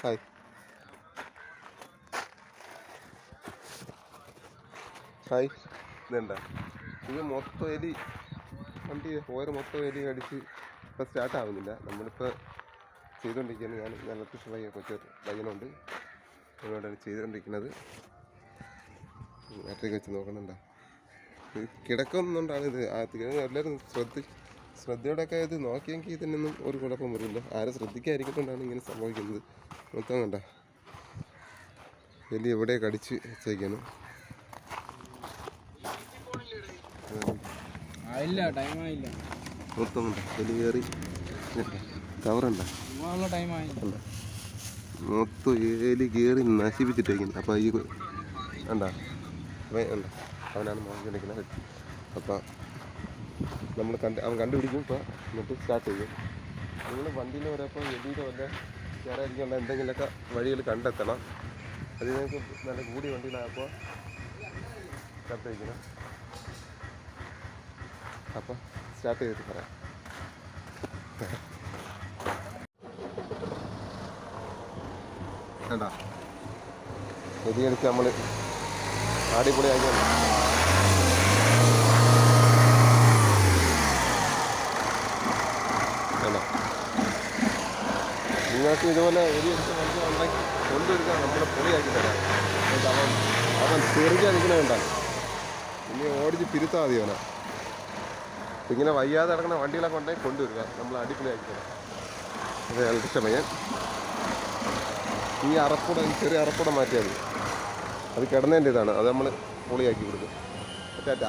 Hi. Hi. ഇതെന്താ ഇത് മൊത്തം എലി, വണ്ടി ഓയർ മൊത്തം എലി കടിച്ച് ഇപ്പോൾ സ്റ്റാർട്ടാവുന്നില്ല. നമ്മളിപ്പോൾ ചെയ്തുകൊണ്ടിരിക്കുന്നത്, ഞാൻ ഇലക്ട്രീഷ്യൻ കൊച്ചു പയ്യനുണ്ട്, അതുകൊണ്ടാണ് ചെയ്തുകൊണ്ടിരിക്കുന്നത്. ബാറ്ററി വെച്ച് നോക്കണണ്ട, ഇത് കിടക്കുന്നുണ്ടാണ്. ഇത് എല്ലാവരും ശ്രദ്ധയോടൊക്കെ ഇത് നോക്കിയെങ്കിൽ ഇതിനൊന്നും ഒരു കുഴപ്പം വരില്ല. ആരും ശ്രദ്ധിക്കാതിരിക്കൊണ്ടാണ് ഇങ്ങനെ സംഭവിക്കുന്നത്. മൊത്തം കണ്ട എലി എവിടെ കടിച്ച് വെച്ചേക്കാണ്. മൊത്തം കണ്ട എലി കയറി കവറുണ്ട, മൊത്തം എലി കയറി നശിപ്പിച്ചിട്ടേക്കുന്നു. അപ്പോൾ ഈ കണ്ട ഉണ്ട്, അവനാണ് നോക്കിക്കൊണ്ടിരിക്കുന്നത്. അപ്പോൾ നമ്മൾ അവൻ കണ്ടുപിടിക്കും. ഇപ്പോൾ എന്നിട്ട് സ്റ്റാർട്ട് ചെയ്യും. നിങ്ങൾ വണ്ടിയിൽ വരപ്പോൾ എലിയുടെ വല്ല കയറാതിരിക്കാനുള്ള എന്തെങ്കിലുമൊക്കെ വഴികൾ കണ്ടെത്തണം. അത് നിങ്ങൾക്ക് നല്ല കൂടിയ വണ്ടിയിലായപ്പോൾ സ്റ്റാർട്ട് ചെയ്യിക്കണം. അപ്പോൾ സ്റ്റാർട്ട് ചെയ്തിട്ട് പറയാം. വേണ്ട എലി അടിച്ച് നമ്മൾ അടിപൊളിയാക്കിയാണ്. നിങ്ങൾക്ക് ഇതുപോലെ എലി അടിച്ച് വണ്ടി ഉണ്ടാക്കി കൊണ്ടുവരുക, നമ്മൾ പൊളിയാക്കി തരാം. അവൻ ചെറുക്കാൻ നിൽക്കണുണ്ടാകും, ഇനി ഓടിച്ച് തിരുത്താൽ മതി അവനെ. ഇങ്ങനെ വയ്യാതെ കിടക്കുന്ന വണ്ടികളൊക്കെ ഉണ്ടെങ്കിൽ കൊണ്ടുവരിക, നമ്മൾ അടിപൊളിയാക്കി തരാം. അത് ഇലക്ട്രീഷ്യൻ പയ്യൻ. ഈ അറക്കൂടെ, ചെറിയ അറക്കൂടെ മാറ്റിയാൽ മതി. അത് കിടന്നതിൻ്റെ ഇതാണ്, അത് നമ്മൾ പൊളിയാക്കി കൊടുക്കും. ടാറ്റ.